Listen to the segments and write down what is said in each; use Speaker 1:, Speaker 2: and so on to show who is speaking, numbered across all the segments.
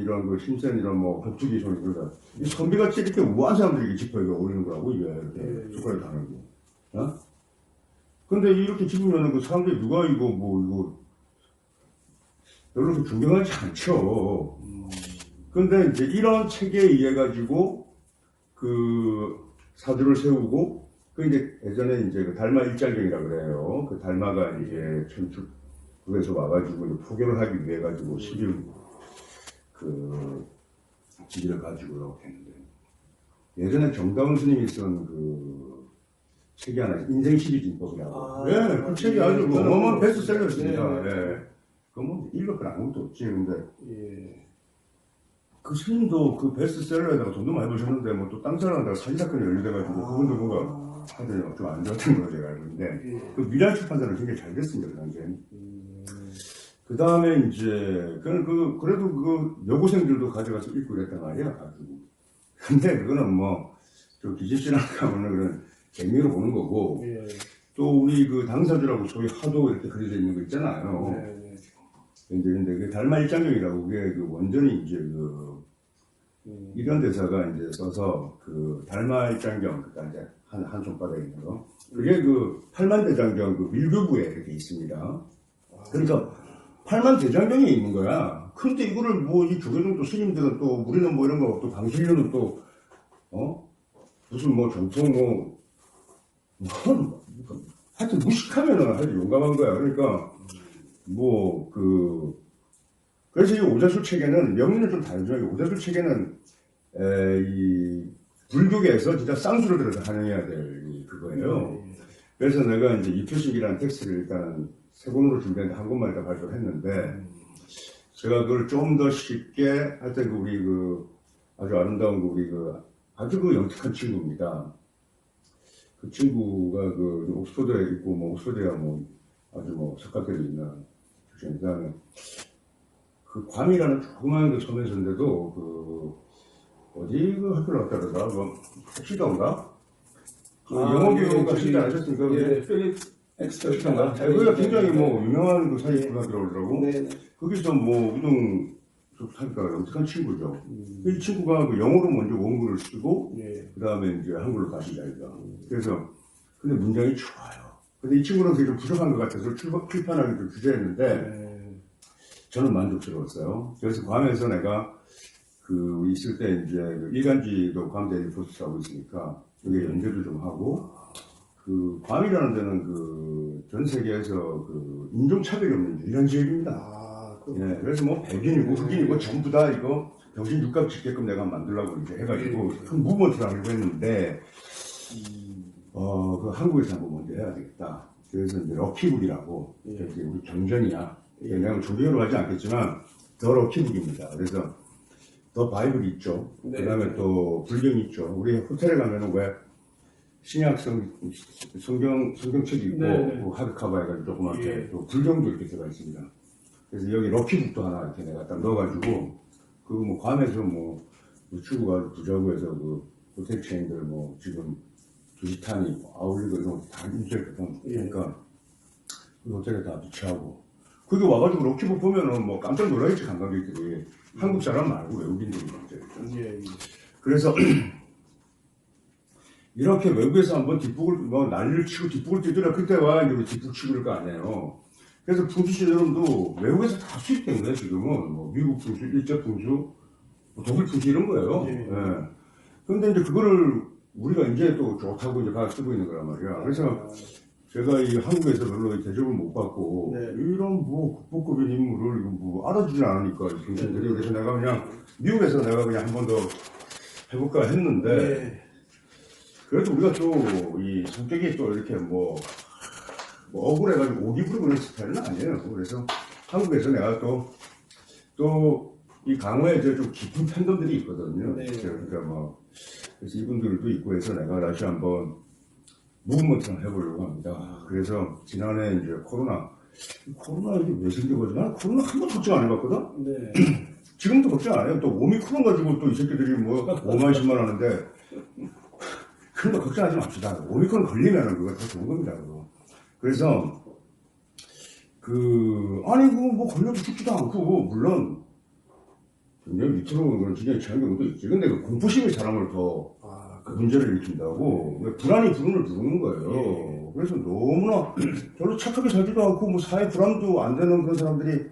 Speaker 1: 이런 그 힘센 이런 뭐 격투기 소리 그러다 이 선비같이 이렇게 우아한 사람들이 짚어이게 어울리는 거라고 이게 이렇게 숟가락이 다르고. 어? 근데 이렇게 짚으면은 그 사람들이 누가 이거 뭐 이거 별로 그 존경하지 않죠. 근데 이제 이런 체계에 의해 가지고 그 사주를 세우고 그 이제 예전에 이제 그 달마 일장경이라 그래요. 그 달마가 이제 천축국에서 와가지고 이제 포교를 하기 위해 가지고 11 그 지기를 가지고 이렇게 했는데 예전에 정다운 스님이 쓴 그 책이 하나 인생 시리즈 인법이라고. 예, 그 책이 아주 어마어마한 베스트셀러였습니다. 예. 그건 뭐 읽을 건 아무것도 없지. 근데 그 스님도 그 베스트셀러에다가 돈도 많이 버셨는데 뭐 또 땅 사람한테 사기 사건이 연루돼가지고 그분도 뭔가 하여튼 좀 안 좋았던 걸로 제가 알고 있는데 그 미란 출판사는 굉장히 잘 됐습니다 그 당시에. 그 다음에 이제 그래도 그 여고생들도 가져가서 읽고 그랬단 말이야 가지고. 근데 그거는 뭐저 기집신학 가면은 그런 재미로 보는 거고 또 우리 그 당사주라고 소위 하도 이렇게 그려져 있는 거 있잖아요. 근데 그 달마 일장경이라고 그게 그 원전이 이제 그 이런 대사가 이제 써서 그 달마 일장경 그니까 이제 한 손바닥에 있는 거 그게 그 팔만대장경 그 밀교부에 이렇게 있습니다. 그러니까 팔만대장경이 있는 거야. 근데 이거를 뭐 이 조계종 또 스님들은 또 우리는 뭐 이런 거 또 방실료는 또 무슨 뭐 정통 하여튼 무식하면은 아주 용감한 거야. 그러니까 그래서 이 오자술 체계는 명리는 좀 다르죠. 오자술 체계는 이 불교계에서 진짜 쌍수를 들어서 환영해야 될 그거예요. 그래서 내가 이제 이표식이라는 텍스트를 일단 세 권으로 준비했는데 한 권만 일단 발표를 했는데 제가 그걸 좀 더 쉽게 하여튼 우리 그 아주 아름다운 우리 그 아주 그 영특한 친구입니다. 그 친구가 그 옥스퍼드에 있고 뭐 옥스퍼드야 뭐 아주 뭐 석가들이 있는 그다음에 그 괌이라는 조그마한 그 섬에서인데도 그 어디 그 학교를 갔다 그러다 뭐 엑시던가 영어 교육 하시지 않으셨습니까?
Speaker 2: 필립 엑스터인가?
Speaker 1: 거기가 굉장히 뭐 유명한 그 사회문화 들어오더라고. 거기서 뭐 우동 하니까 영특한 친구죠. 이 친구가 그 영어로 먼저 원고를 쓰고 그 다음에 이제 한글로 다시 이야기가. 그래서 근데 문장이 좋아요. 근데 이 친구는 그게 좀 부족한 것 같아서 출판하기 좀 주저했는데 저는 만족스러웠어요. 그래서 괌에서 내가 그 있을 때 이제 일간지도 괌대리 포스트하고 있으니까 여기 연재도 좀 하고 그 괌이라는 데는 그 전 세계에서 그 인종차별이 없는 유일한 지역입니다. 예, 그래서 뭐 백인이고 흑인이고 전부 다 이거 병신 육갑 짓게끔 내가 만들려고 이제 해가지고 큰 무브먼트를 하려고 했는데 그 한국에서 한번 먼저 해야 되겠다. 그래서 이제 럭키북이라고 우리 경전이야. 내가 조리로 하지 않겠지만 더 럭키북입니다. 그래서 더 바이블이 있죠. 그 다음에 또 불경이 있죠. 우리 호텔에 가면은 왜 신약 성경책이 있고 그 하드카버 해가지고 조그맣게 또 불경도 이렇게 들어가 있습니다. 그래서 여기 럭키북도 하나 이렇게 내가 딱 넣어가지고 그 뭐 괌에서 뭐 친구가 부자고 해서 그 호텔 체인들 뭐 지금 두지탄이 아울리고 이런 거 다 인수했거든. 그러니까 그 호텔에 다 비치하고 그게 와가지고 럭키북 보면은 뭐 깜짝 놀라겠지 관광객들이 한국 사람 말고 외국인들이 이제 그래서 이렇게 외국에서 한번 뒷북을 뭐 난리를 치고 뒷북을 뛰더라 그때와 이제 뒷북 치고 그럴 거 아니에요. 그래서 풍수 여러분도 외국에서 다 수입된 거예요 지금은 뭐 미국 풍수, 일제 풍수, 뭐 독일 풍수 이런 거예요. 그런데 이제 그거를 우리가 이제 또 좋다고 이제 가서 쓰고 있는 거란 말이야. 그래서 제가 이 한국에서 별로 대접을 못 받고 이런 뭐 국보급인 인물을 뭐 알아주지 않으니까 경쟁들이 그래서 내가 그냥 미국에서 내가 그냥 한 번 더 해볼까 했는데 그래도 우리가 또 이 성격이 또 이렇게 뭐 억울해가지고 오기 부리고 그런 스타일은 아니에요. 그래서 한국에서 내가 또 이 강호에 좀 깊은 팬덤들이 있거든요. 그러니까 뭐 그래서 이분들도 있고 해서 내가 다시 한번 무브먼트를 해보려고 합니다. 그래서 지난해 이제 코로나 이게 왜 생긴 거지? 난 코로나 한 번도 걱정 안 해봤거든? 지금도 걱정 안 해요. 또 오미크론 가지고 또 이 새끼들이 뭐 5만 10만 하는데 그런 거 걱정하지 맙시다. 오미크론 걸리면은 그거 다 좋은 겁니다. 그거. 그래서 아니 그거 뭐 걸려도 죽지도 않고 물론 굉장히 밑으로 그런 지경에 처한 경우도 있지. 근데 그 공포심이 사람을 더 그 문제를 일으킨다고. 불안이 불운을 부르는 거예요. 그래서 너무나 별로 착하게 살지도 않고 뭐 사회 불안도 안 되는 그런 사람들이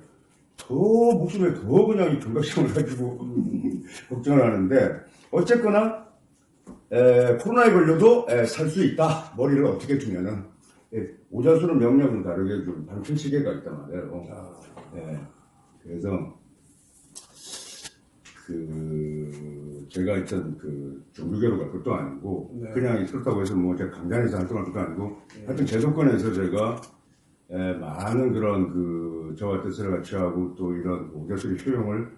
Speaker 1: 더 목숨에 더 그냥 이 경각심을 가지고 걱정을 하는데 어쨌거나 코로나에 걸려도 살 수 있다. 머리를 어떻게 두면은 오자수는 명령은 다르게 좀 방침체계가 있단 말이에요. 그래서 제가 있던 종교계로 갈 것도 아니고 그냥 그렇다고 해서 뭐 제가 강단에서 활동할 것도 아니고 하여튼 제 조건에서 제가 많은 그런 저와 뜻을 같이 하고 또 이런 오자수의 효용을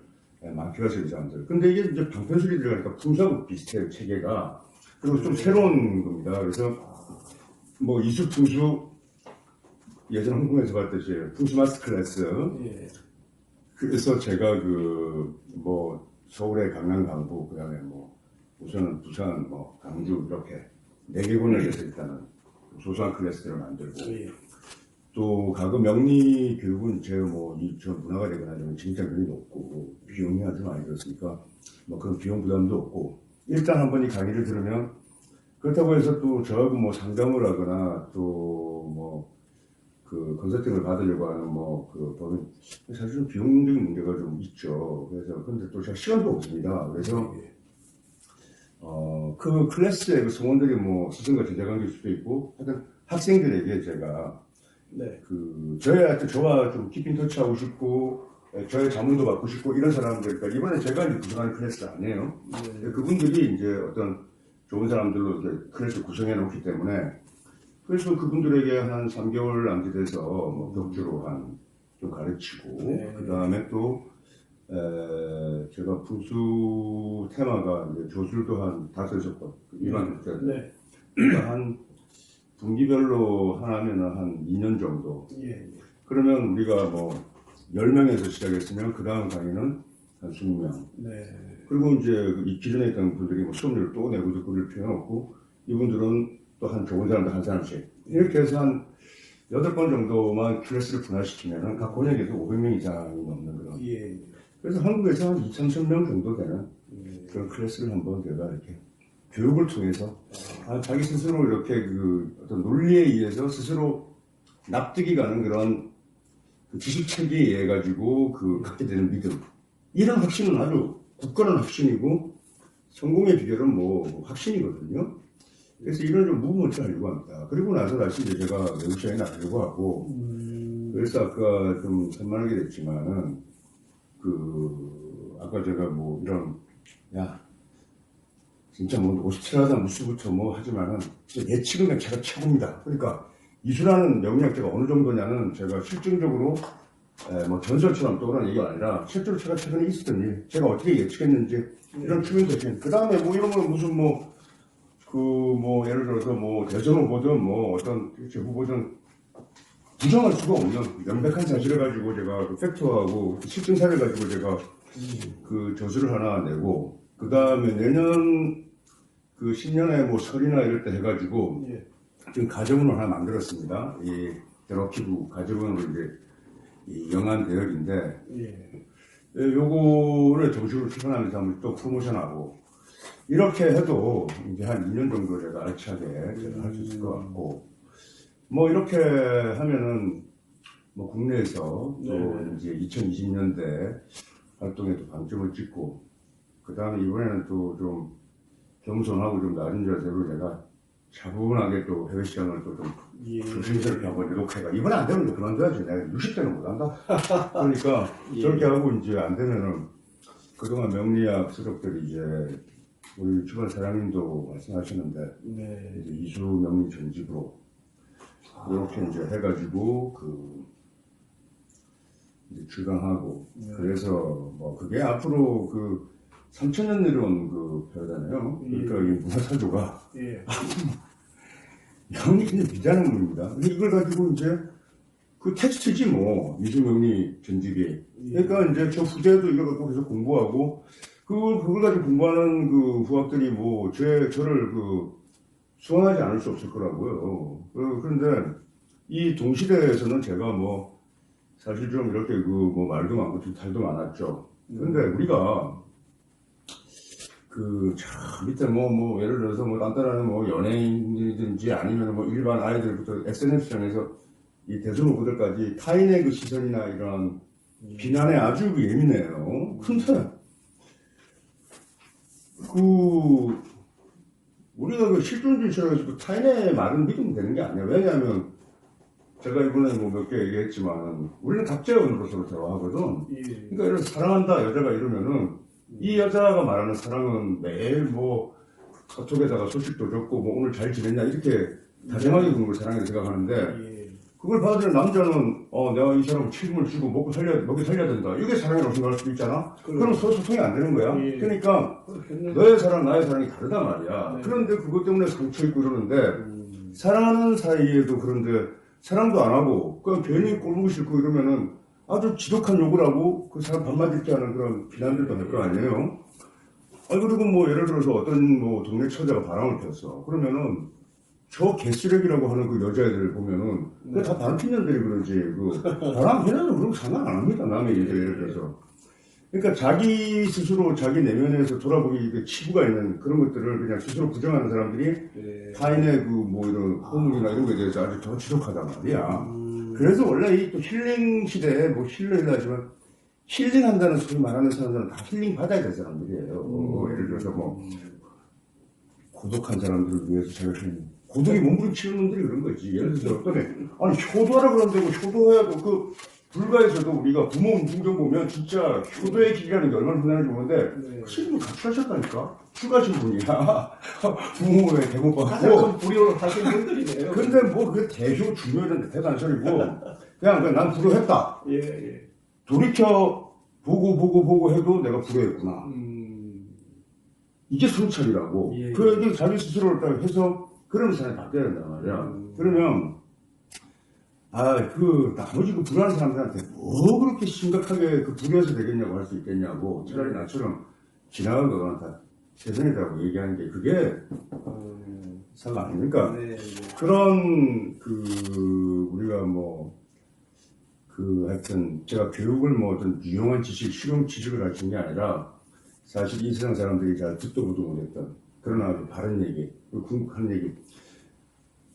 Speaker 1: 만끽하실 사람들. 근데 이게 이제 방편술이 들어가니까 풍수하고 비슷해요, 체계가. 그리고 좀 새로운 겁니다. 그래서 뭐 이수 풍수 예전 홍콩에서 봤듯이 풍수 마스터 클래스. 그래서 제가 뭐 서울의 강남 강북 그다음에 뭐 우선은 부산 뭐 강주 이렇게 4개군에서 일단은 소소한 클래스들을 만들고 또 가금 명리 교육은 제가 저 문화가 되거나 이런 진입장벽이 높고 비용이 아주 많이 들었으니까 뭐 그런 비용 부담도 없고 일단 한 번 이 강의를 들으면 그렇다고 해서 또 저하고 뭐 상담을 하거나 또 뭐 컨설팅을 받으려고 하는 법은 사실 좀 비용적인 문제가 좀 있죠. 그래서 근데 또 제가 시간도 없습니다. 그래서 그 클래스의 그 성원들이 뭐 스승과 제자 관계일 수도 있고 하여튼 학생들에게 제가 저와 좀 깊이 터치하고 싶고 저의 자문도 받고 싶고 이런 사람들, 그러니까 이번에 제가 이제 구성하는 클래스가 아니에요. 그분들이 이제 어떤 좋은 사람들로 이렇게 클래스를 구성해 놓기 때문에 그래서 그분들에게 한 3개월 남짓해서 뭐 격주로 좀 가르치고 그 다음에 또 제가 풍수 테마가 이제 조술도 한 5-6번 일반 그러니까 한 분기별로 하나면 한 2년 정도. 그러면 우리가 뭐 10명에서 시작했으면 그 다음 강의는 한 20명. 그리고 이제 이 기존에 있던 분들이 뭐 수업료를 또 내고 듣고 그럴 필요는 없고 이분들은 또 한 좋은 사람들 한 사람씩 이렇게 해서 한 8번 정도만 클래스를 분할시키면은 각 권역에서 500명 이상이 넘는 그런. 그래서 한국에서 한 2,000명 정도 되는 그런 클래스를 한번 제가 이렇게 교육을 통해서 자기 스스로 이렇게 어떤 논리에 의해서 스스로 납득이 가는 그런 지식 체계에 의해 가지고 갖게 되는 믿음. 이런 확신은 아주 굳건한 확신이고 성공의 비결은 뭐 확신이거든요. 그래서 이런 좀 무브먼트를 하려고 합니다. 그리고 나서 다시 이제 제가 외국 시장에 나가려고 하고 그래서 아까 좀 산만하게 됐지만은 아까 제가 뭐 이런 진짜 뭐 57하다 무수부터 뭐 하지만은 예측은 그냥 제가 최고입니다. 그러니까 이수라는 명리학자가 어느 정도냐는 제가 실증적으로 뭐 전설처럼 떠오르는 얘기가 아니라 실제로 제가 최근에 있었던 일, 제가 어떻게 예측했는지 이런 추론적인 그 다음에 뭐 이런 건 무슨 예를 들어서 뭐 대선 후보든 뭐 어떤 후보든 부정할 수가 없는 명백한 사실을 가지고 제가 팩트하고 실증사를 가지고 제가 저술을 하나 내고 그 다음에 내년 신년에 뭐 설이나 이럴 때 해가지고 지금 가정문을 하나 만들었습니다. 이 드러키브 가정문을 이제 이 영한 대열인데 요거를 정식으로 출판하면서 한번 또 프로모션하고 이렇게 해도 이제 한 2년 정도 제가 알차게 할 수 있을 것 같고 뭐 이렇게 하면은 뭐 국내에서 또 이제 2020년대 활동에 또 방점을 찍고 그 다음에 이번에는 또 좀 겸손하고 좀 낮은 자세로 제가 차분하게 또 해외 시장을 또 좀 조심스럽게 한번 노력해가 이번에 안 되면 그만둬야지. 내가 60대는 못한다. 그러니까 저렇게 하고 이제 안 되면은 그동안 명리학 수석들이 이제 우리 주변 사장님도 말씀하시는데 이제 이수 명리 전집으로 이렇게 이제 해가지고 이제 출강하고 그래서 뭐 그게 앞으로 3,000년 내려온 표잖아요. 그러니까 이 문화사조가 명리 굉장히 비자는 겁니다. 근데 이걸 가지고 이제 텍스트지 뭐 이수명리 전집이. 그러니까 이제 저 후대도 이걸 갖고 계속 공부하고 그걸 가지고 공부하는 후학들이 뭐 저를 수강하지 않을 수 없을 거라고요. 그런데 이 동시대에서는 제가 뭐 사실 좀 이렇게 말도 많고 좀 탈도 많았죠. 근데 우리가 저 밑에 예를 들어서 딴따라는 연예인이든지 아니면 일반 아이들부터 SNS상에서 이 대선 후보들까지 타인의 그 시선이나 이런 비난에 아주 예민해요. 근데 우리가 실존주의처럼 해서 타인의 말은 믿으면 되는 게 아니에요. 왜냐하면 제가 이번에 몇 개 얘기했지만 우리는 각자원으로서 대화하거든. 그러니까 예를 들어 사랑한다 여자가 이러면은 이 여자가 말하는 사랑은 매일 카톡에다가 소식도 적고 오늘 잘 지냈냐 이렇게 다정하게 그런 걸 사랑이라고 생각하는데 그걸 받아들인 남자는 내가 이 사람을 책임을 지고 먹고 살려야 된다 이게 사랑이라고 생각할 수도 있잖아. 그럼 소통이 안 되는 거야. 그러니까 너의 사랑 나의 사랑이 다르단 말이야. 그런데 그것 때문에 상처 있고 이러는데 사랑하는 사이에도 그런데 사랑도 안 하고 그냥 괜히 꼴보기 싫고 이러면은 아주 지독한 욕을 하고 그 사람 반말 듣게 하는 그런 비난들도 할 거 아니에요. 그리고 예를 들어서 어떤 동네 처자가 바람을 폈어. 그러면은 저 개쓰레기라고 하는 그 여자애들 보면은 그게 다 바람핀년들이 그러지. 바람 피는 그런 거 상관 안 합니다. 남의 일들 예를 들어서. 그러니까 자기 스스로 자기 내면에서 돌아보기 치부가 있는 그런 것들을 그냥 스스로 부정하는 사람들이 타인의 이런 호문이나 이런 거에 대해서 아주 더 지독하단 말이야. 그래서 원래 이 또 힐링 시대에 힐러이라 하지만 힐링한다는 소리 말하는 사람들은 다 힐링 받아야 될 사람들이에요. 예를 들어서 고독한 사람들을 위해서 자기가 힐링. 고독이 몸부림치는 놈들이 그런 거지. 예를 들어서 어떤 애, 아니 효도하라 그런다고 효도해야도 불가에서도 우리가 부모 운동경 보면 진짜 효도의 길이라는 게 얼마나 흔한지 모르는데 그 친구 같이 하셨다니까. 출가신 분이야. 부모의 대못받고.
Speaker 3: 가장 불효를 하신 분들이네요.
Speaker 1: 근데 그게 대효 중요했는데 대단한 소리고 그냥 난 불효했다. 돌이켜 보고 해도 내가 불효했구나. 이게 성찰이라고. 그게 자기 스스로를 딱 해서 그런 사람이 바뀌어야 된단 말이야. 그러면 나머지 불안한 사람들한테 그렇게 심각하게 불효해서 되겠냐고 할 수 있겠냐고. 차라리 나처럼 지나간 거나 다 세상이라고 얘기하는 게 그게 사가 아닙니까? 그런 우리가 하여튼 제가 교육을 어떤 유용한 지식, 실용 지식을 가르친 게 아니라 사실 이 세상 사람들이 잘 듣도 보도 못했던 그러나 아주 바른 얘기, 궁극한 얘기.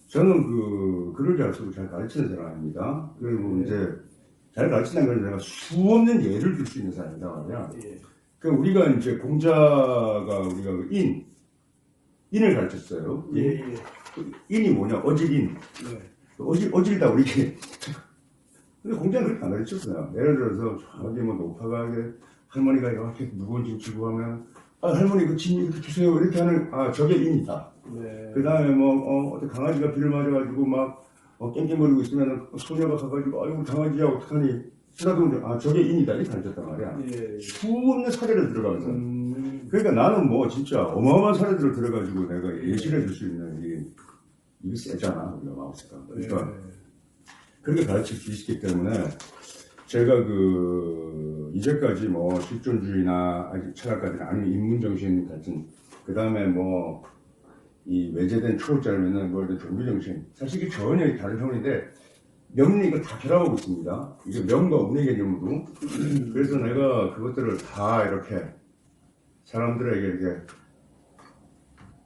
Speaker 1: 저는 글을 잘 쓰고 잘 가르치는 사람입니다. 그리고 이제 잘 가르친다는 건 내가 수없는 예를 들 수 있는 사람이다 말이야. 우리가 이제 공자가 우리가 인을 가르쳤어요. 인이 뭐냐? 어질인. 어질다 우리. 근데 공자는 그렇게 안 가르쳤어요. 예를 들어서 저기 노파가 할머니가 이렇게 무거운 짐 지고 하면 할머니 그 짐 이렇게 주세요 이렇게 하는 저게 인이다. 그 다음에 어떤 강아지가 비를 맞아가지고 깽깽거리고 있으면 소녀가 가가지고 아이고 강아지야 어떡하니 쓰다듬는데 저게 인이다 이렇게 가르쳤단 말이야. 수없는 사례를 들어가면서 그러니까 나는 진짜 어마어마한 사례들을 들어가지고 내가 예시를 줄 수 있는 이게 세잖아 우리가 마우스가. 그러니까 그렇게 가르칠 수 있기 때문에 제가 이제까지 실존주의나 아직 철학까지는 아니면 인문정신 같은 그 다음에 이 외제된 초월자면은 종교정신 사실 이게 전혀 다른 형인데 명리 이거 다 결합하고 있습니다. 이게 명과 운의 개념으로. 그래서 내가 그것들을 다 이렇게 사람들에게 이렇게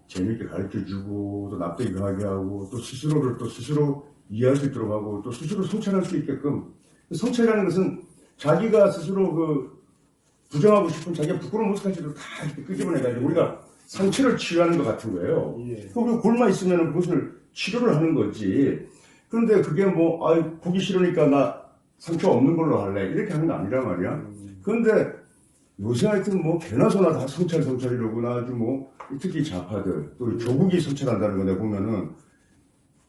Speaker 1: 재밌게 가르쳐주고 또 납득이 가게 하고 또 스스로를 또 스스로 이해할 수 있도록 하고 또 스스로 성찰할 수 있게끔. 성찰이라는 것은 자기가 스스로 부정하고 싶은 자기가 부끄러운 모습까지도 다 이렇게 끄집어내가지고 우리가 상처를 치유하는 것 같은 거예요. 그리고 골마 있으면 그것을 치료를 하는 거지. 그런데 그게 보기 싫으니까 나 상처 없는 걸로 할래 이렇게 하는 거 아니란 말이야. 그런데 요새 하여튼 개나 소나 다 성찰이라고 나 아주 특히 좌파들 또 조국이 성찰한다는 거 내가 보면은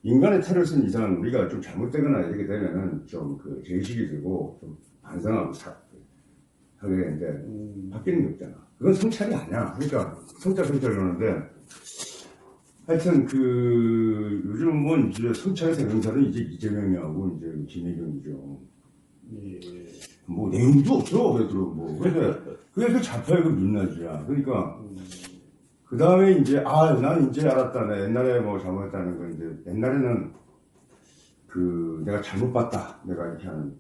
Speaker 1: 인간의 탈을 쓴 이상 우리가 좀 잘못되거나 이렇게 되면은 좀 제식이 되고 좀 반성하고 하게 이제 바뀌는 게 없잖아. 그건 성찰이 아니야. 그러니까 성찰 그러는데 하여튼 요즘 이제 성찰에서 명사는 이제 이재명이하고 이제 김혜경이죠. 내용도 없어. 근데 그게 좌파의 민낯이야. 그러니까 그 다음에 이제 난 이제 알았다. 내가 옛날에 잘못했다는 건 이제 옛날에는 내가 잘못 봤다. 내가 이렇게 하는.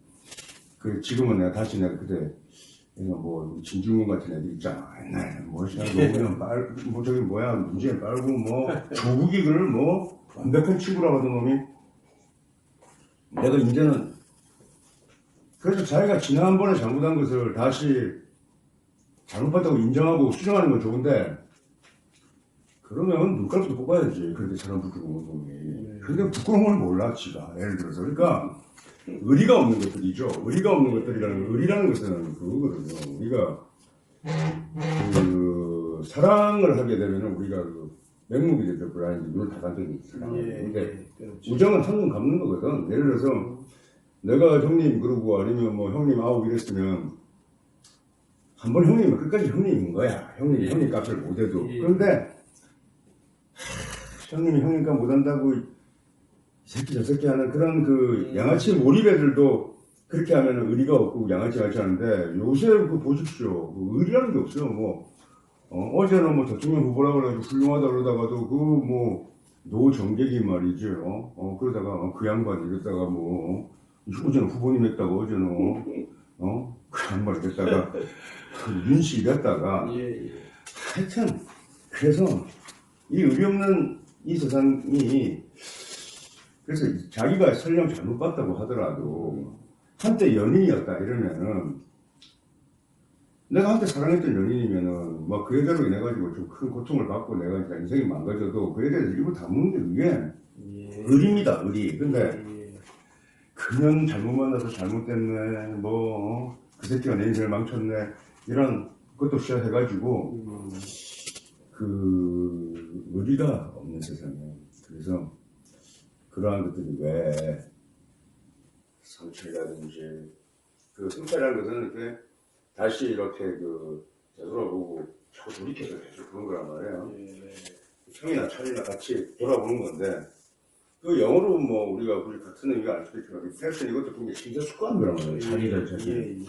Speaker 1: 지금은 내가 다시 내가 그때 그러니까 뭐 진중권 같은 애들 있잖아. 옛날에 뭐 시간 노무현 뭐 저기 뭐야 문재인 빨고 뭐 조국이를 뭐 완벽한 친구라고 하던 놈이 내가 이제는 그래서 자기가 지난번에 잘못한 것을 다시 잘못했다고 인정하고 수정하는 건 좋은데 그러면 눈깔부터 뽑아야지. 그렇게 사람 부끄러운 놈이. 근데 부끄러운 걸 몰라 지가. 예를 들어서 그러니까 의리가 없는 것들이죠. 의리가 없는 것들이라는 의리라는 것은 그거거든요. 우리가 그 사랑을 하게 되면은 우리가 그 맹목이 되죠. 불안이 눈을 닫아두는 사랑. 근데 우정은 한눈 감는 거거든. 예를 들어서 내가 형님 그러고 아니면 뭐 형님 아우 이랬으면 한 번 형님은 끝까지 형님인 거야. 형님이 형님 값을 못해도. 그런데 형님이 형님 값 못한다고 이 새끼 저 새끼 하는 그런 그 양아치 몰입 애들도 그렇게 하면 의리가 없고 양아치 같이 하는데 요새 그 보십시오. 그 의리라는 게 없어요. 뭐 어제는 뭐 대통령 후보라고 해가지고 훌륭하다 그러다가도 그 뭐 노정객이 말이죠. 그러다가 그 양반 이랬다가 뭐 어제는 후보님 했다고 어제는 그 양반 이랬다가 그 윤씨 이랬다가 하여튼 그래서 이 의리 없는 이 세상이 그래서 자기가 설령 잘못 봤다고 하더라도 한때 연인이었다 이러면은 내가 한때 사랑했던 연인이면은 막 그 여자로 인해 가지고 좀 큰 고통을 받고 내가 이제 인생이 망가져도 그 여자에서 일부 다무는 게 그게 의리입니다. 의리. 근데 그년 잘못 만나서 잘못됐네 뭐 그 새끼가 내 인생을 망쳤네 이런 것도 시작해가지고 그 의리가 없는 세상에 그래서 그러한 것들이 왜 성찰이라든지 그 성찰이라는 것은 이렇게 다시 이렇게 그 되돌아보고 자꾸 돌이켜서 계속 그런 거란 말이에요. 청이나 철이나 같이 돌아보는 건데 그 영어로 뭐 우리가 우리 같은 의미가 아닐 수도 있지만 패션 이것도 굉장히 심사숙고한 거란 말이에요. 자기를 자기.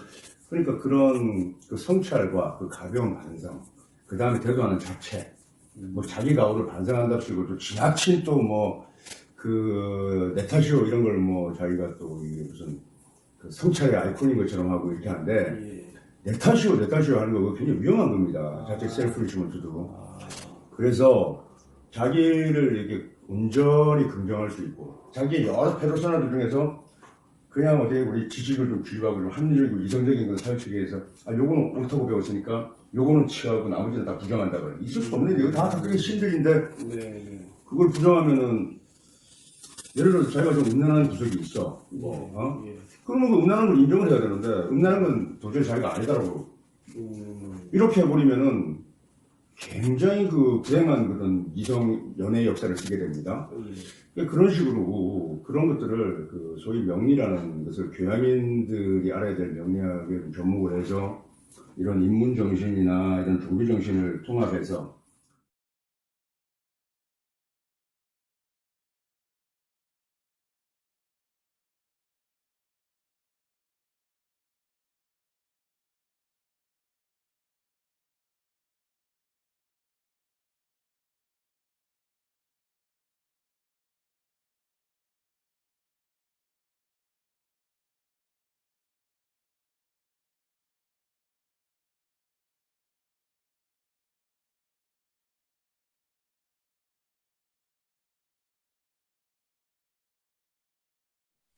Speaker 1: 그러니까 그런 그 성찰과 그 가벼운 반성, 그 다음에 대도하는 자체, 뭐 자기 가오를 반성한답시고 또 지나친 또 뭐 그 네타시오 이런 걸 뭐 자기가 또 이게 무슨 그 성찰의 아이콘인 것처럼 하고 이렇게 하는데 네타시오 하는 거 굉장히 위험한 겁니다. 자체 셀프 리시먼트도. 그래서 자기를 이렇게 온전히 긍정할 수 있고 자기의 여러 페르소나들 중에서 그냥 어떻게 우리 지식을 좀 기입하고 좀 합리적이고 이성적인 걸 사회치기 위해서 요거는 옳다고 배웠으니까 요거는 취하고 나머지는 다 부정한다 그래. 있을 수 없는데 이거 다 그게 신들인데 그걸 부정하면은 예를 들어서 자기가 좀 음란한 구석이 있어. 그러면 그 음란한 걸 인정을 해야 되는데 음란한 건 도저히 자기가 아니다라고 이렇게 해버리면은 굉장히 그 불행한 그런 이성 연애 역사를 쓰게 됩니다. 그런 식으로 그런 것들을 그 소위 명리라는 것을 교양인들이 알아야 될 명리학에 접목을 해서 이런 인문 정신이나 이런 종교 정신을 통합해서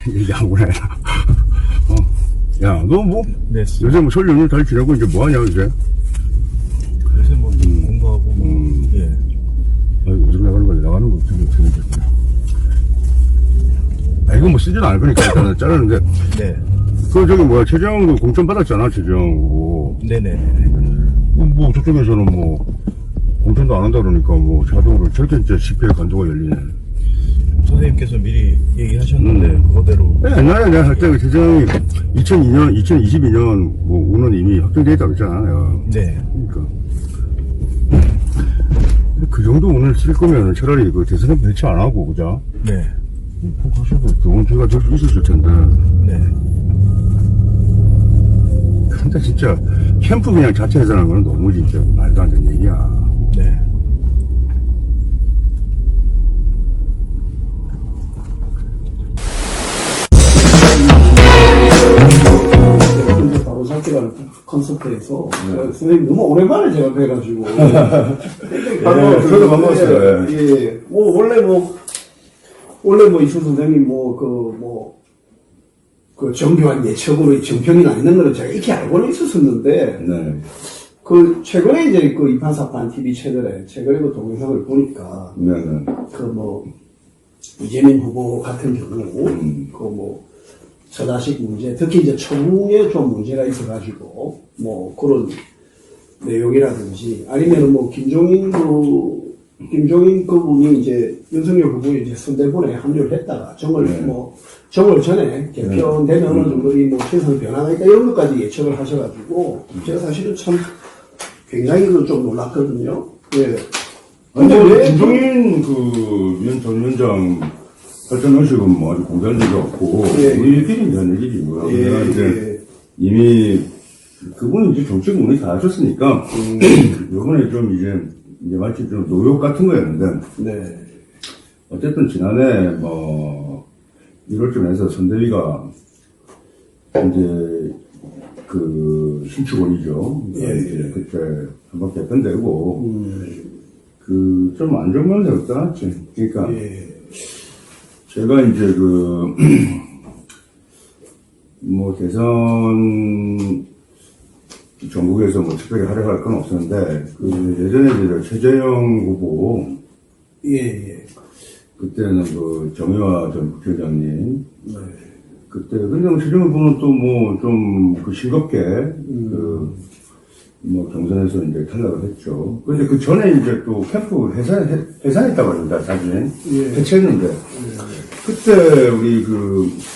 Speaker 1: 얘기하고 그래. 야, 너 뭐?
Speaker 2: 네.
Speaker 1: 요새 뭐 설 연휴 잘 지내고 이제 뭐 하냐, 이제?
Speaker 2: 요새 뭐 공부하고 뭐, 예.
Speaker 1: 요즘 나가는 거 재밌겠구나. 이거 뭐 쓰지도 않을 거니까 일단은 자르는데.
Speaker 2: 네.
Speaker 1: 그 저기 뭐야, 최재형도 공천 받았잖아, 최재형.
Speaker 2: 네네.
Speaker 1: 뭐 저쪽에서는 뭐 공천도 안 한다 그러니까 뭐 자동으로 저렇게 이제 집회 간도가 열리네.
Speaker 2: 선생님께서 미리 얘기하셨는데, 그거대로.
Speaker 1: 옛날에 내가 할 때 그 최재형이 2022년 뭐 오는 이미 확정돼 있다고 했잖아, 내가.
Speaker 2: 네.
Speaker 1: 그러니까. 그 정도 오늘 쓸 거면 차라리 그 대선에 배치 안 하고, 그죠?
Speaker 2: 네.
Speaker 1: 뭐 가셔도 좋은 기회가 될 수 있었을 텐데.
Speaker 2: 네.
Speaker 1: 근데 진짜 캠프 그냥 자체 해산하는 건 너무 진짜 말도 안 되는 얘기야.
Speaker 2: 네.
Speaker 3: 바로 상태가
Speaker 4: 콘서트에서 선생님 너무 오랜만에 제가 뵈가지고
Speaker 1: 저도 반가웠어요.
Speaker 4: 예, 뭐 원래 뭐 이수 선생님 그 정교한 예측으로 정평이 나 있는 거는 제가 익히 알고는 있었었는데
Speaker 1: 네.
Speaker 4: 그 최근에 이제 그 이판사판 TV 채널에 최근에 그 동영상을 보니까
Speaker 1: 네네.
Speaker 4: 그 뭐 이재명 후보 같은 경우 그 뭐 처자식 문제 특히 이제 처우에 좀 문제가 있어가지고 뭐 그런 내용이라든지 아니면은 뭐 김종인 그분이 이제 윤석열 후보에 이제 선대본에 합류를 했다가 정월 전에 개편되면 어느 정도 이 뭐 세상 변화가 있다 이런 것까지 예측을 하셔가지고 제가 사실은 참 굉장히 좀 놀랐거든요. 예.
Speaker 1: 근데 왜 김종인 전 위원장 발전 형식은 뭐 아직 공개한 적이 없고
Speaker 4: 예.
Speaker 1: 우리끼리 한 얘기고요.
Speaker 4: 예,
Speaker 1: 내가 이제
Speaker 4: 예.
Speaker 1: 이미 그분은 이제 정책 운이 다 하셨으니까 요번에 좀 이제 마치 좀 노욕 같은 거였는데
Speaker 4: 네.
Speaker 1: 어쨌든 지난해 1월쯤 해서 선대위가 이제 그 신축원이죠.
Speaker 4: 예,
Speaker 1: 이제 그때 한번 개편되고 좀 안정감이 없다놨지. 그러니까
Speaker 4: 예.
Speaker 1: 제가 이제 대선 전국에서 뭐 특별히 활약할 건 없었는데 예전에 이제 최재형 후보
Speaker 4: 예.
Speaker 1: 그때는 정의화 전 부회장님
Speaker 4: 네.
Speaker 1: 그때 근데 최재형 후보는 또 좀 싱겁게 경선에서 이제 탈락을 했죠. 근데 그 전에 이제 또 캠프 해산했다고 합니다. 사진
Speaker 4: 예.
Speaker 1: 해체했는데 그때 우리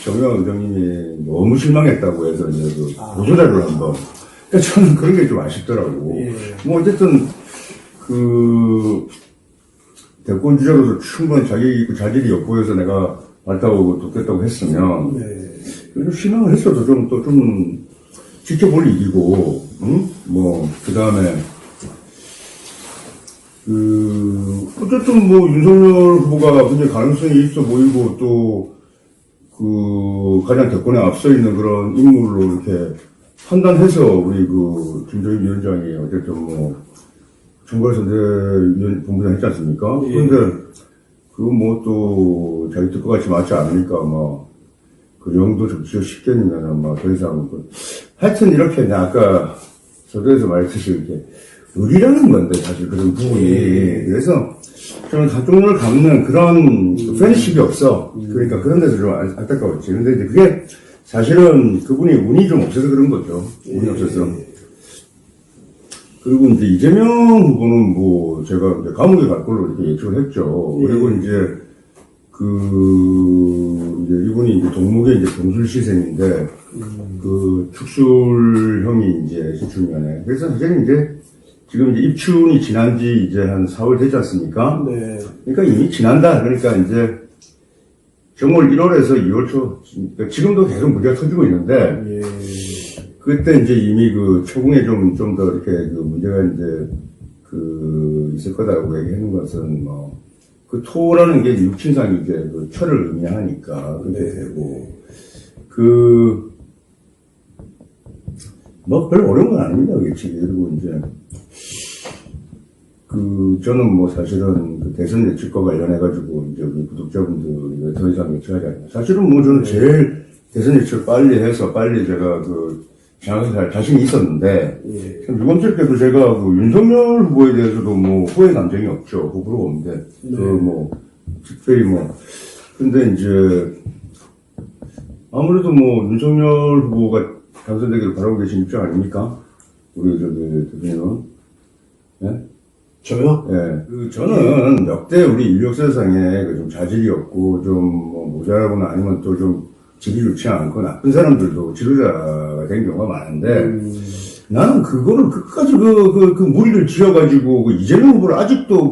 Speaker 1: 정의화 의장님이 너무 실망했다고 해서 이제 보조자료를 한번. 그러니까 저는 그런 게 좀 아쉽더라고.
Speaker 4: 예.
Speaker 1: 뭐 어쨌든 대권 주자로서 충분히 자질이 엿보여서 내가 맞다고 돕겠다고 했으면 좀 실망을 했어도 좀 지켜볼 일이고, 그 다음에 어쨌든 윤석열 후보가 굉장히 가능성이 있어 보이고 또 가장 대권에 앞서 있는 그런 인물로 이렇게 판단해서 우리 김종인 위원장이 어쨌든 정발선대 본부장 했지 않습니까?
Speaker 4: 예.
Speaker 1: 그런데 또 자기 뜻과 같이 맞지 않으니까 그 정도 정치적 식견이면 더 이상 하여튼 이렇게 아까 서두에서 말했듯이 이렇게 의리라는 건데 사실 그런 부분이 그래서 저는 각종을 갖는 그런 프렌십이 없어. 그러니까 그런 데서 좀 안타까웠지. 근데 이제 그게 사실은 그분이 운이 좀 없어서 그런 거죠. 운이 없어서. 그리고 이제 이재명 후보는 제가 이제 감옥에 갈 걸로 이렇게 예측을 했죠. 그리고 이제 이분이 이제 동목의 이제 병술시생인데, 축술형이 이제 시출면에. 그래서 사실은 이제 지금 이제 입춘이 지난 지 이제 한 4월 되지 않습니까?
Speaker 4: 네.
Speaker 1: 그러니까 이미 지난다. 그러니까 이제 정월 1월에서 2월 초, 그러니까 지금도 계속 문제가 터지고 있는데, 그때 이제 이미 초궁에 좀 더 이렇게 문제가 이제 있을 거다라고 얘기하는 것은 토라는 게 육친상이 이제 철을 의미하니까 그렇게 되고, 별로 어려운 건 아닙니다, 그치. 그리고 이제, 저는 사실은 대선 예측과 관련해가지고, 이제 우리 구독자분들 더 이상 예측하지 않아요. 사실은 저는 제일 대선 예측 빨리 해서 빨리 제가 정확히 잘 자신이 있었는데, 참 유감스럽게도 제가 윤석열 후보에 대해서도 후회 감정이 없죠. 호불호가 없는데, 특별히 근데 이제, 아무래도 윤석열 후보가 당선되기를 바라고 계신 입장 아닙니까? 우리 대표님은. 네?
Speaker 4: 저요?
Speaker 1: 예. 저는 역대 우리 인류 역사상에 좀 자질이 없고, 모자라거나 아니면 또 좀 질이 좋지 않고 나쁜 사람들도 지도자가 된 경우가 많은데, 나는 그거를 끝까지 무리를 지어가지고, 이재명 후보를 아직도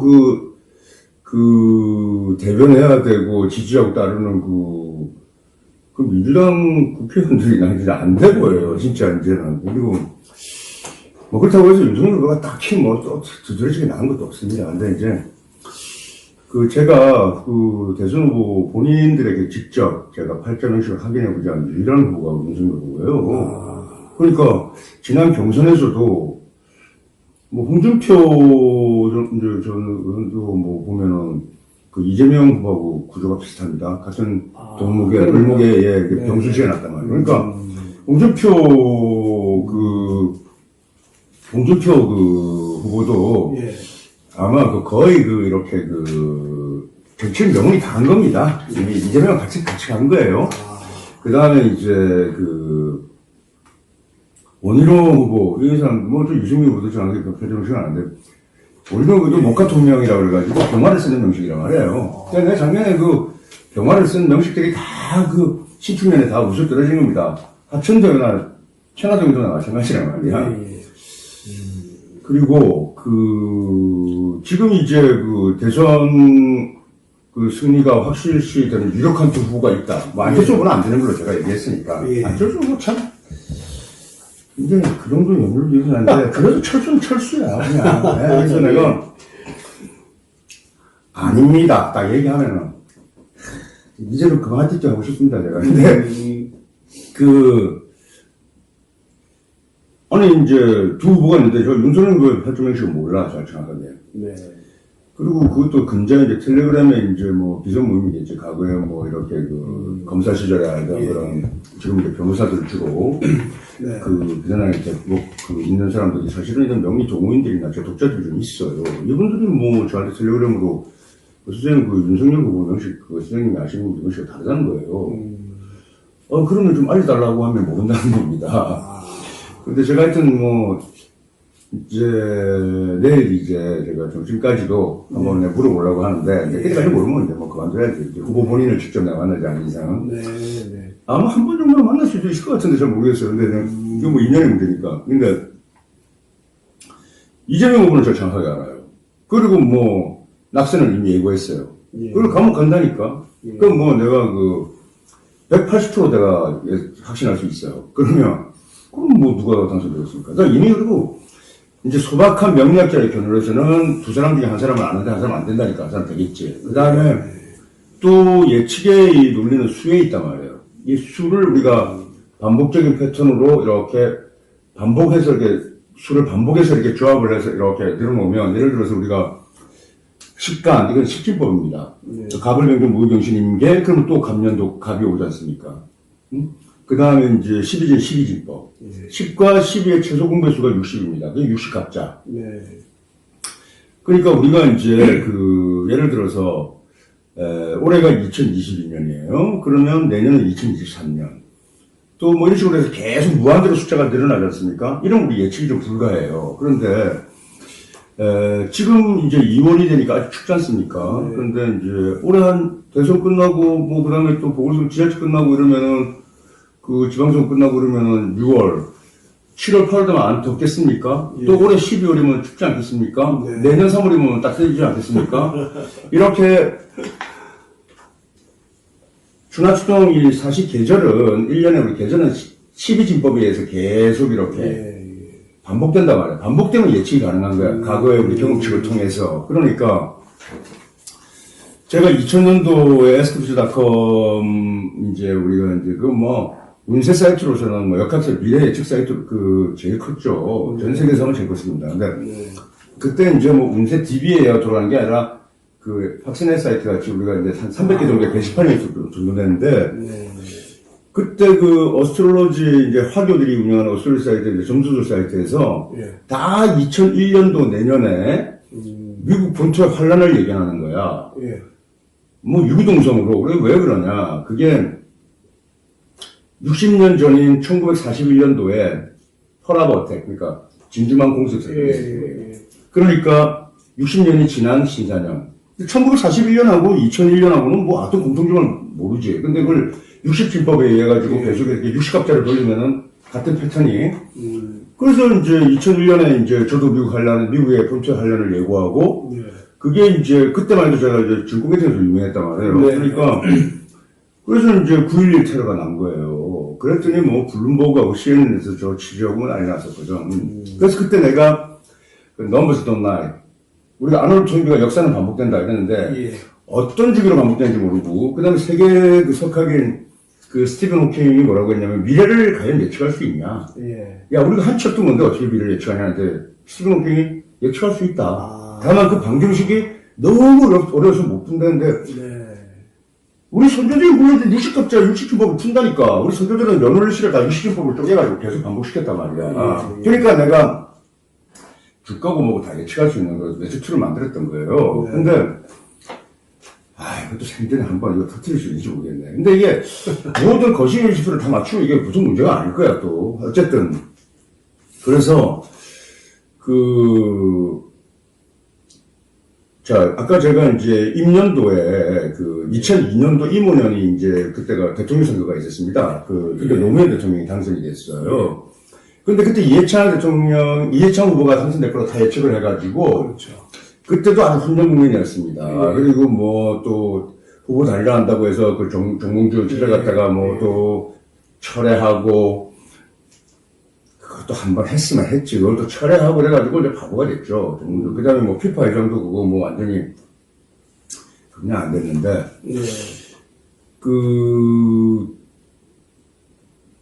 Speaker 1: 대변해야 되고, 지지하고 따르는 민주당 국회의원들이 난 진짜 안 돼 보여요. 진짜 이제는. 그리고, 그렇다고 해서 윤석열 후보가 딱히 또 두드러지게 나은 것도 없습니다. 근데 이제, 제가 대선 후보 본인들에게 직접 제가 팔자 명식을 확인해보지 않은 유일한 후보가 윤석열 후보예요. 그러니까 지난 경선에서도 뭐 홍준표 전도 뭐 보면은 그 이재명 후보하고 구조가 비슷합니다. 같은 동목에 을목에 예,
Speaker 4: 네.
Speaker 1: 병수지에 났단 말이에요. 그러니까 홍준표 그 후보도
Speaker 4: 예.
Speaker 1: 아마 거의 이렇게 정치인 명분이 다 한 겁니다. 이미 이재명 같이 간 거예요. 그 다음에 이제 원희룡 후보, 이 사람, 좀 유승민 후보도 정확히 표정식은 아는데, 원희룡 후보도 목화통명이라고 그래가지고 병화를 쓰는 명식이란 말이에요. 그러니까 내가 작년에 병화를 쓰는 명식들이 다 시춘년에 다 우수 떨어진 겁니다. 하천도나 천하동도나 마찬가지란 말이야. 그리고 지금 이제 대선 승리가 확실시 되는 유력한 두 후보가 있다. 뭐 안철수 후보는 안 되는 걸로 제가 얘기했으니까.
Speaker 4: 예.
Speaker 1: 안철수 후보 참 이제 그 정도 연유를 얘기하는데 그래도 철수는 철수야 그냥. 네, 그래서 내가 아닙니다 딱 얘기하면은 이제는 그만 듣지 하고 싶습니다 제가. 근데 아니 이제 두 후보가 있는데 저 윤석열 후보의 활동행식은 몰라 잘 정확하게.
Speaker 4: 네.
Speaker 1: 그리고 그것도 근장에 이제 텔레그램에 이제 비선 모임이겠지. 과거에 이렇게 검사 시절에 알던 그런 지금 이제 변호사들 주로
Speaker 4: 네.
Speaker 1: 비선에 이렇게 있는 사람들이 사실은 이런 명리 동호인들이나 제 독자들이 좀 있어요. 이분들이 저한테 텔레그램으로 선생님 윤석열 후보 명식 선생님이 아시는 분 명식이 다르다는 거예요. 그러면 좀 알려달라고 하면 모른다는 겁니다. 근데 제가 하여튼 이제 내일 제가 점심까지도 한번 물어보려고 하는데 그때까지 모르면 이제 그만둬야지. 이제 후보 본인을 직접 내가 만나지 않는 이상은.
Speaker 4: 네.
Speaker 1: 아마 한 번 정도는 만날 수도 있을 것 같은데 잘 모르겠어요. 근데 이거 인연의 문제니까. 근데 이재명 후보는 저 정확하게 알아요. 그리고 낙선을 이미 예고했어요.
Speaker 4: 예.
Speaker 1: 그리고 가면 간다니까.
Speaker 4: 예.
Speaker 1: 그럼 내가 180% 내가 확신할 수 있어요. 그럼 누가 당선되었습니까? 그러니까 이미 그리고 이제 소박한 명리학자의 견해로서는 두 사람 중에 한 사람은 아는데 한 사람은 안 된다니까 한 사람 되겠지. 그 다음에 또 예측의 논리는 수에 있단 말이에요. 이 수를 우리가 반복적인 패턴으로 이렇게 수를 반복해서 이렇게 조합을 해서 이렇게 늘어놓으면 예를 들어서 우리가 식간, 이건 식진법입니다. 갑을병정 무경신임계, 그러면 또 갑년도 갑이 오지 않습니까? 그 다음에 이제 12진 12진법. 10과 12의 최소 공배수가 60입니다. 그게 60갑자.
Speaker 4: 네.
Speaker 1: 그러니까 우리가 이제 예를 들어서, 올해가 2022년이에요. 그러면 내년은 2023년. 또 이런 식으로 해서 계속 무한대로 숫자가 늘어나지 않습니까? 이런 우리 예측이 좀 불가해요. 그런데, 지금 이제 2월이 되니까 아직 춥지 않습니까? 그런데 이제 올해 한 대선 끝나고, 그 다음에 또 보궐선거 지자체 끝나고 이러면은, 지방선거 끝나고 그러면은 6월, 7월, 8월 되면 안 덥겠습니까? 또 올해 12월이면 춥지 않겠습니까? 내년 3월이면 따뜻해지지 않겠습니까? 이렇게, 준하추동 이 사시 계절은, 1년에 우리 계절은 12진법에 의해서 계속 이렇게 반복된단 말이야. 반복되면 예측이 가능한 거야. 과거의 우리 경험칙을 통해서. 그러니까, 제가 2000년도에 에스크루즈닷컴, 이제 우리가 이제 운세 사이트로서는 역학설 미래 예측 사이트 제일 컸죠. 전 세계에서는 제일 컸습니다. 근데 그때 이제 운세 DB에 들어가는 게 아니라 학생회 사이트 같이 우리가 이제 한 300개 정도의 게시판이 정도 되는데 그때 어스트롤로지 이제 화교들이 운영하는 어스트롤로지 사이트 이제 점수조 사이트에서 다 2001년도 내년에 미국 본토의 환란을 예견하는 거야. 유기동성으로. 왜 그러냐. 그게 60년 전인 1941년도에 펄하버텍, 그러니까 진주만 공습. 그러니까 60년이 지난 신사년. 1941년하고 2001년하고는 어떤 공통점을 모르지. 근데 그걸 60진법에 의해 가지고 계속 이렇게 60갑자를 돌리면은 같은 패턴이. 그래서 이제 2001년에 이제 저도 미국의 본토 환란을 예고하고 그게 이제 그때만 해도 제가 이제 증권계통에서 유명했단 말이에요. 그러니까 그래서 이제 9.11 테러가 난 거예요. 그랬더니 블룸버그하고 CNN에서 저 취재하고 난리 났었거든. 그래서 그때 내가 Numbers Don't Lie. 우리가 아놀드 토인비가 역사는 반복된다 이랬는데 어떤 주기로 반복되는지 모르고 그 다음에 세계 석학인 그 스티븐 호킹이 뭐라고 했냐면 미래를 과연 예측할 수 있냐?
Speaker 4: 예.
Speaker 1: 야 우리가 한 척도 뭔데 어떻게 미래를 예측하냐는데 스티븐 호킹이 예측할 수 있다.
Speaker 4: 아.
Speaker 1: 다만 그 방정식이 너무 어려워서 못 푼다는데
Speaker 4: 네.
Speaker 1: 우리 선조들이 물론 60급자 60주법을 푼다니까. 우리 선조들은 연월시를 다 60주법을 쪼개가지고 계속 반복시켰단 말이야. 그러니까 내가 주가고 뭐고 다 예측할 수 있는 거 매수툴을 만들었던 거예요.
Speaker 4: 네.
Speaker 1: 근데 이것도 생전에 한번 이거 터뜨릴 수 있는지 모르겠네. 근데 이게 모든 거시의 지수를 다 맞추면 이게 무슨 문제가 아닐 거야 또. 어쨌든 그래서 자, 아까 제가 이제 임년도에 2002년도 임원년이 이제 그때가 대통령 선거가 있었습니다. 그때 노무현 대통령이 당선이 됐어요. 근데 그때 이해창 후보가 당선될 거로 다 예측을 해가지고,
Speaker 4: 그렇죠.
Speaker 1: 그때도 아주 훈련 국면이었습니다. 그리고 뭐 또 후보 단일화 한다고 해서 그 정몽준 찾아갔다가 뭐 또 철회하고, 그것도 한 번 했으면 했지. 그걸 또 철회하고 그래가지고 이제 바보가 됐죠. 그 다음에 뭐 피파 회장도 그거 뭐 완전히 그냥 안 됐는데,
Speaker 4: 네.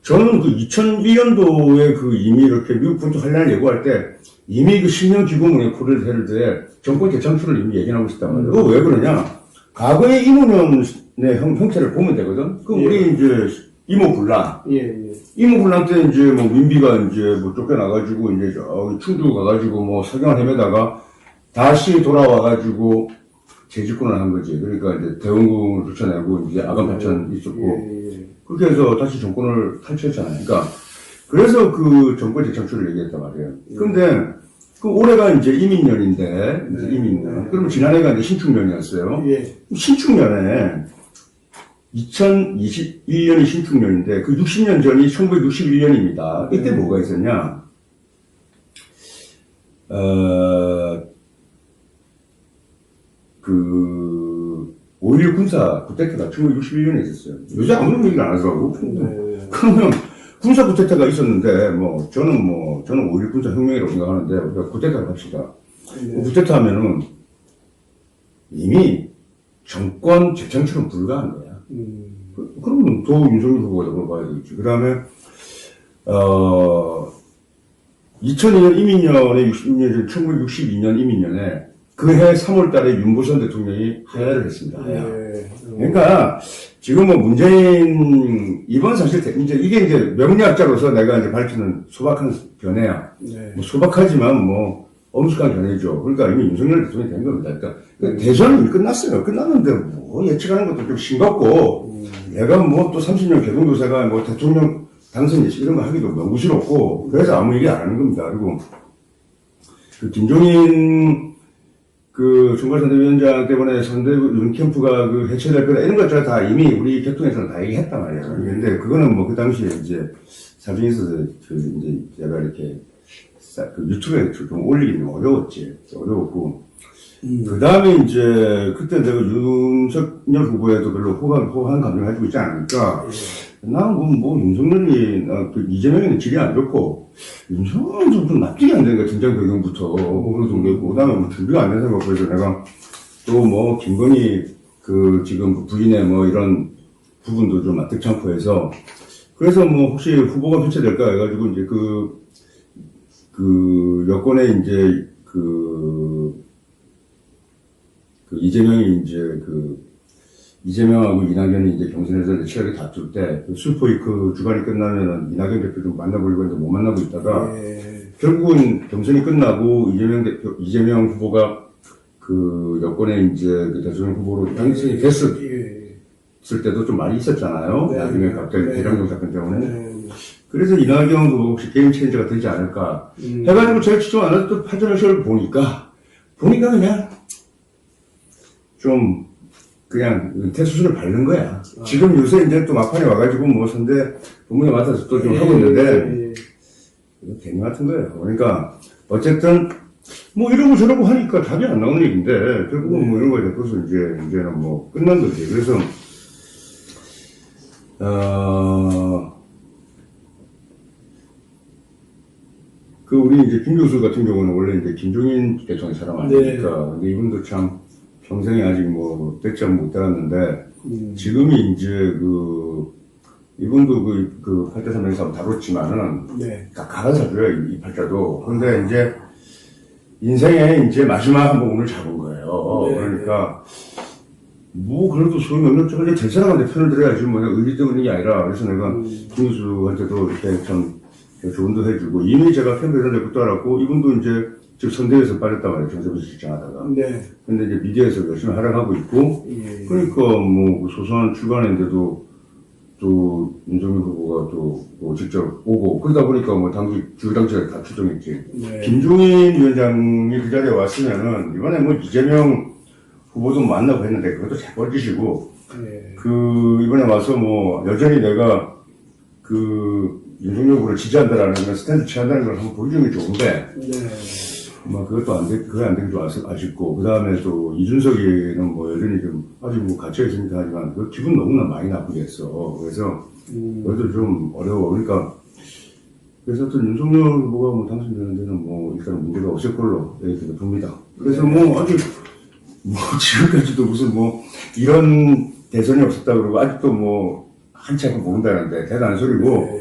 Speaker 1: 저는 2001년도에 이미 이렇게 미국 본토 한란을 예고할 때 이미 10년 기고문의 코르테르드에 정권 재창출을 이미 예견하고 있었단 말이에요. 그거 왜 그러냐? 과거의 이모년의 형태를 보면 되거든? 우리 이제 이모 군란.
Speaker 4: 예.
Speaker 1: 이모 군란 때 이제 뭐 민비가 이제 뭐 쫓겨나가지고 이제 저기 충주 가가지고 뭐 사경을 헤매다가 다시 돌아와가지고 재집권을 한 거지. 그러니까 이제 대원군을 쫓아내고 이제 아간파천 있었고. 그렇게 해서 다시 정권을 탈취했잖아요. 그래서 정권 재창출을 얘기했단 말이에요. 근데, 올해가 이제 이민년인데, 이민년. 그러면 지난해가 이제 신축년이었어요.
Speaker 4: 예.
Speaker 1: 신축년에, 2021년이 신축년인데, 60년 전이 1961년입니다. 이때 뭐가 있었냐? 5.16 군사 쿠데타가 1961년에 있었어요. 요새 아무런 얘기를 안 하더라고. 그러면 군사 쿠데타가 있었는데, 저는 5.16 군사 혁명이라고 생각하는데, 우리가 쿠데타를 합시다. 쿠데타 하면은 이미 정권 재창출은 불가한 거야. 그러면 더 윤석열 후보가 더 봐야 되겠지. 그 다음에, 2002년 이민년에 1962년 이민년에 그해 3월 달에 윤보선 대통령이 하야를 했습니다. 하야. 그러니까, 지금 문재인, 이번 사실, 이게 이제 명리학자로서 내가 이제 밝히는 소박한 견해야. 소박하지만 엄숙한 견해죠. 그러니까 이미 윤석열 대통령이 된 겁니다. 그러니까, 대선은 이미 끝났어요. 끝났는데 예측하는 것도 좀 싱겁고, 내가 또 30년 개동도사가 대통령 당선 예측 이런 거 하기도 명구스럽고, 그래서 아무 얘기 안 하는 겁니다. 그리고, 김종인, 총괄선대위원장 때문에 선대위 캠프가 해체될 거다 이런 것들 다 이미 우리 격통에서는 다 얘기했단 말이에요. 근데 그거는 그 당시에 이제 사정에 있어서 이제 제가 이렇게 유튜브에 좀 올리기는 어려웠지. 어려웠고. 그 다음에 이제 그때 내가 윤석열 후보에도 별로 호한 감정을 가지고 있지 않으니까 나는 윤석열이, 이재명이는 질이 안 좋고, 윤석열은 좀 납득이 안 되는 거야, 등장 배경부터. 그런 정도고, 그 다음에 준비가 안 돼서 그래서 내가 또 김건희, 지금 부인의 이런 부분도 좀 납득찮고 해서, 그래서 혹시 후보가 교체될까 해가지고, 이제 여권에 이제 이재명이 이제 이재명하고 이낙연이 이제 경선에서 치열하게 다툴 때, 슈퍼위크 주간이 끝나면은 이낙연 대표 좀 만나보려고 했는데 못 만나고 있다가, 결국은 경선이 끝나고 이재명 후보가 여권에 이제 대통령 후보로 당선이 됐을 때도 좀 많이 있었잖아요. 나중에 갑자기 대장동 사건 때문에. 그래서 이낙연도 혹시 게임 체인저가 되지 않을까. 해가지고 제가 추정 안 했던 파전을 보니까 그냥 그냥 은퇴수술을 밟는 거야. 지금 요새 이제 또 막판에 와가지고 선대 본부에 맡아서 또 좀 하고 있는데, 이거 괜히 같은 거예요. 그러니까, 어쨌든, 이러고 저러고 하니까 답이 안 나오는 얘기인데, 결국은 이런 거에 대해서 이제는 끝난 거지. 그래서, 우리 이제 김 교수 같은 경우는 원래 이제 김종인 대통령 사람 아닙니까? 근데 이분도 참, 평생에 아직 100점 못 달았는데, 지금이 이제 이분도 그 8대3 행사 한번 다뤘지만은,
Speaker 4: 네.
Speaker 1: 가간 사주예요, 이 팔자도. 근데 이제, 인생에 이제 마지막 한 번을 잡은 거예요.
Speaker 4: 네.
Speaker 1: 그러니까, 뭐, 그래도 소위 명령적으로 될 사람한테 편을 들어야지, 뭐, 내가 의리 때문에 게 아니라. 그래서 내가 김우수한테도 이렇게 좀 조언도 해주고, 이미 제가 팬베이스를 내고 알았고, 이분도 이제, 지금 선대에서 빠졌단 말이에요, 정세부 실장하다가.
Speaker 4: 네.
Speaker 1: 근데 이제 미디어에서 열심히 활약하고 있고,
Speaker 4: 예.
Speaker 1: 그러니까 뭐, 소소한 출간인데도 또, 윤석열 후보가 또뭐 직접 오고, 그러다 보니까 뭐, 주당지가 다 출정했지.
Speaker 4: 네.
Speaker 1: 김종인 위원장이 그 자리에 왔으면은, 이번에 뭐, 이재명 후보도 만나고 했는데, 그것도 재벌짓이고,
Speaker 4: 네.
Speaker 1: 이번에 와서 뭐, 여전히 내가 윤석열 후보를 지지한다라는 그런 스탠드 취한다는 걸 한번 보여주는 게 좋은데,
Speaker 4: 네.
Speaker 1: 뭐, 그게 안 되기 좀 아쉽고, 그 다음에 또, 이준석이는 뭐, 여전히 좀, 아직 뭐, 갇혀있습니다 하지만, 그 기분 너무나 많이 나쁘게 했어. 그래서, 그것도 좀 어려워. 그러니까, 그래서 또 윤석열 후보가 뭐, 당선되는 데는 뭐, 일단 문제가 없을 걸로 얘기가 봅니다. 그래서 뭐, 아직, 뭐, 지금까지도 무슨 뭐, 이런 대선이 없었다 그러고, 아직도 뭐, 한참 모른다는데, 대단한 소리고,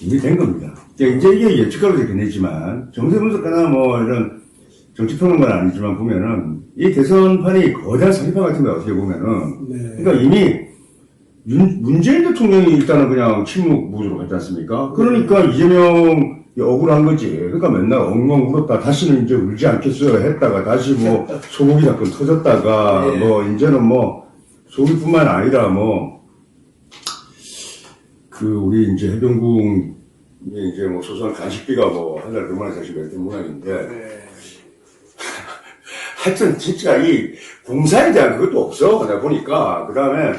Speaker 1: 이미 된 겁니다. 이제 이게 예측가로 되긴 했지만, 정세 분석가나 뭐 이런 정치평론가는 아니지만 보면은, 이 대선판이 거대한 사기판 같은 거야, 어떻게 보면은.
Speaker 4: 네.
Speaker 1: 그러니까 이미 문재인 대통령이 일단은 그냥 침묵 무주로 갔지 않습니까? 그러니까 이재명이 억울한 거지. 그러니까 맨날 엉엉 울었다. 다시는 이제 울지 않겠어요. 했다가 다시 뭐 소고기 사건 터졌다가
Speaker 4: 네.
Speaker 1: 뭐 이제는 뭐 소고기뿐만 아니라 뭐 우리 이제 해병궁 이제 뭐 소소한 간식비가 뭐 한 달 얼마나 사실 몇 대 모양인데
Speaker 4: 네.
Speaker 1: 하여튼 진짜 이 공사에 대한 그것도 없어 내가 보니까. 그 다음에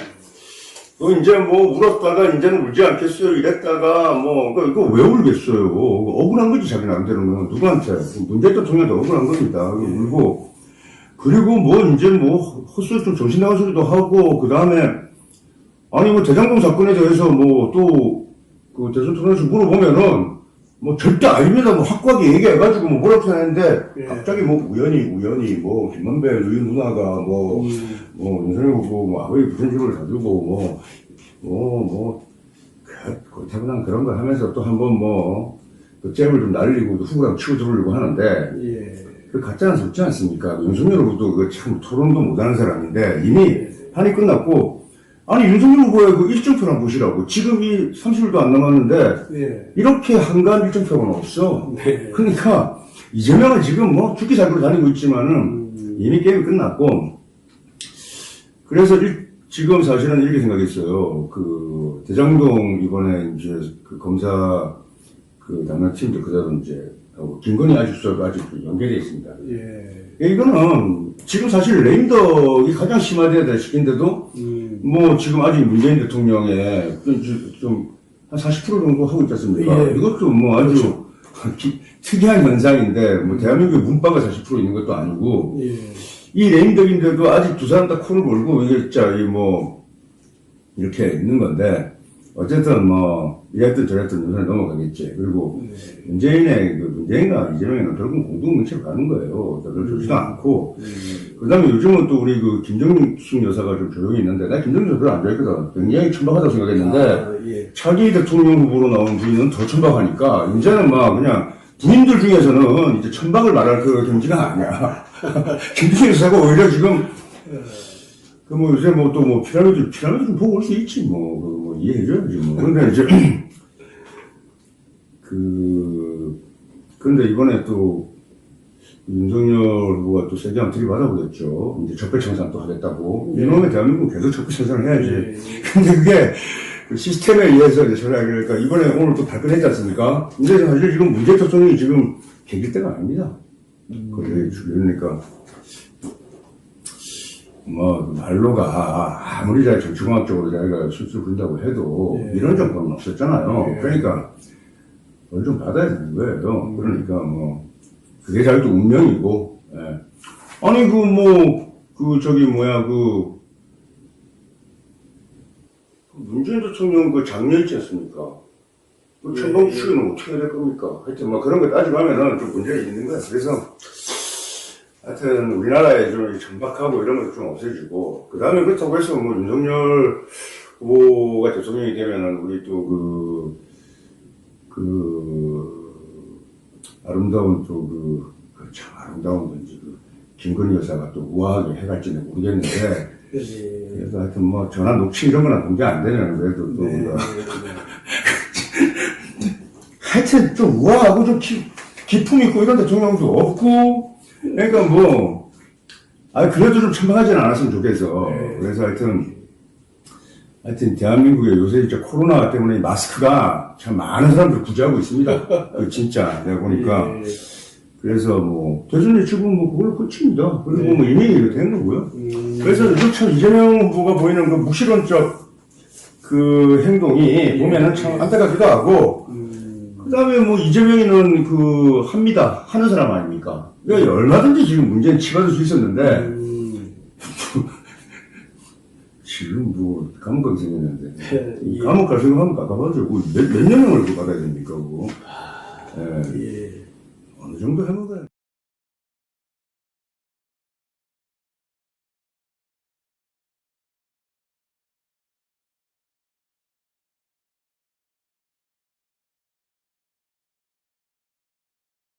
Speaker 1: 또 이제 뭐 울었다가 이제는 울지 않겠어요 이랬다가 뭐 이거 왜 울겠어요. 억울한 거지 자기 나름대로는. 누구한테? 문재인 대통령한테 억울한 겁니다. 울고 그리고 뭐 이제 뭐 헛소리 좀 정신 나간 소리도 하고. 그 다음에 아니 뭐 대장동 사건에 대해서 뭐 또 그 대선 토론에서 물어보면은 뭐 절대 아닙니다. 뭐 확고하게 얘기해가지고 뭐 뭐라고 하는데
Speaker 4: 예.
Speaker 1: 갑자기 뭐 우연히 뭐 김만배 누이 누나가 뭐 윤석열 후보 뭐 아버지 무슨 집을 사주고 태분한 그런 걸 하면서 또 한번 그 잼을 좀 날리고 후보랑 치고 들어오려고 하는데
Speaker 4: 예.
Speaker 1: 그 가짜는 속지 않습니까? 윤석열 후보도 그 참 토론도 못하는 사람인데 이미 판이 끝났고. 아니, 윤석열 후보의 그 일정표랑 보시라고. 지금 이 30일도 안 남았는데,
Speaker 4: 예. 이렇게
Speaker 1: 이렇게 한가한 일정표가 없어.
Speaker 4: 네.
Speaker 1: 그러니까, 이재명은 지금 뭐 죽기 살기로 다니고 있지만은, 이미 게임이 끝났고, 그래서 지금 사실은 이렇게 생각했어요. 대장동 이번에 이제 검사 담당 팀들 그대로 이제, 김건희 아직 연결되어 있습니다.
Speaker 4: 예.
Speaker 1: 이거는 지금 사실 레임덕이 가장 심화돼야 시킨데도 뭐 지금 아직 문재인 대통령의 좀 한 40% 정도 하고 있지 않습니까?
Speaker 4: 예.
Speaker 1: 이것도 뭐 아주 특이한 현상인데 뭐 대한민국의 문바가 40% 있는 것도 아니고
Speaker 4: 예.
Speaker 1: 이 레임덕인데도 아직 두 사람 다 코를 골고 이게 진짜 이렇게 있는 건데 어쨌든 이랬든 저랬든 요새는 넘어가겠지. 그리고 문재인과 이재명이는 결국 공동 정치로 가는 거예요. 별로 좋지도 않고. 그 다음에 요즘은 또 우리 김정숙 여사가 좀 조용히 있는데, 나 김정숙 여사 별로 안 좋아했거든. 굉장히 천박하다고 생각했는데,
Speaker 4: 예.
Speaker 1: 차기 대통령 후보로 나온 부인은 더 천박하니까, 이제는 그냥 부인들 중에서는 이제 천박을 말할 그 경지가 아니야. 김정숙 여사가 오히려 지금, 요새 피라미드 좀 보고 올 수 있지, 이해해줘야지, 근데 이제, 근데 이번에 또, 윤석열 후보가 또 세게 한번 들이받아보겠죠. 이제 적폐청산 또 하겠다고. 이놈의 대한민국은 계속 적폐청산을 해야지. 근데 그게, 시스템에 의해서 이제 그러니까 이번에 오늘 또 발끈했지 않습니까? 근데 사실 지금 문재인 대통령이 지금 개길 때가 아닙니다. 그러니까. 말로가 아무리 잘 정치공학적으로 자기가 술술 부른다고 해도 이런 정권은 없었잖아요. 그러니까 그걸 좀 받아야 되는 거예요. 그러니까 그게 자기도 운명이고. 아니 문재인 대통령 장녀 있지 않습니까? 천방 추기는 어떻게 해야 될 겁니까? 하여튼 그런 거 따지고 좀 문제가 있는 거야. 그래서 하여튼 우리나라에 좀 천박하고 이런 것도 좀 없애주고, 그 다음에 그렇다고 해서 윤석열 후보가 대통령이 되면은 우리 또 아름다운 참 아름다운 건지 김건희 여사가 또 우아하게 해갈지는 모르겠는데 그래서 하여튼 뭐 전화 녹취 이런 거나 공개 안 되면 그래도 또 우리가 하여튼 좀 우아하고 좀 기품 있고 이런 대통령도 없고 그러니까 뭐 그래도 좀 천박하지는 않았으면 좋겠어. 그래서 하여튼 대한민국에 요새 진짜 코로나 때문에 마스크가 참 많은 사람들 구제하고 있습니다. 진짜 내가 보니까 그래서 뭐 대선 예측은 뭐 그걸로 끝입니다. 그리고 뭐 이미 이렇게 된 거고요. 그래서 요즘 참 이재명 후보가 보이는 그 무실론적 그 행동이 보면은 참 안타깝기도 하고 그 다음에 뭐 이재명이는 합니다 하는 사람 아닙니까? 그러니까 얼마든지 지금 문제는 치받을 수 있었는데 지금 뭐 감옥 가기 생겼는데 이 감옥 갈 생각하면 깝깝하죠. 몇 년을 받아야 됩니까 그거?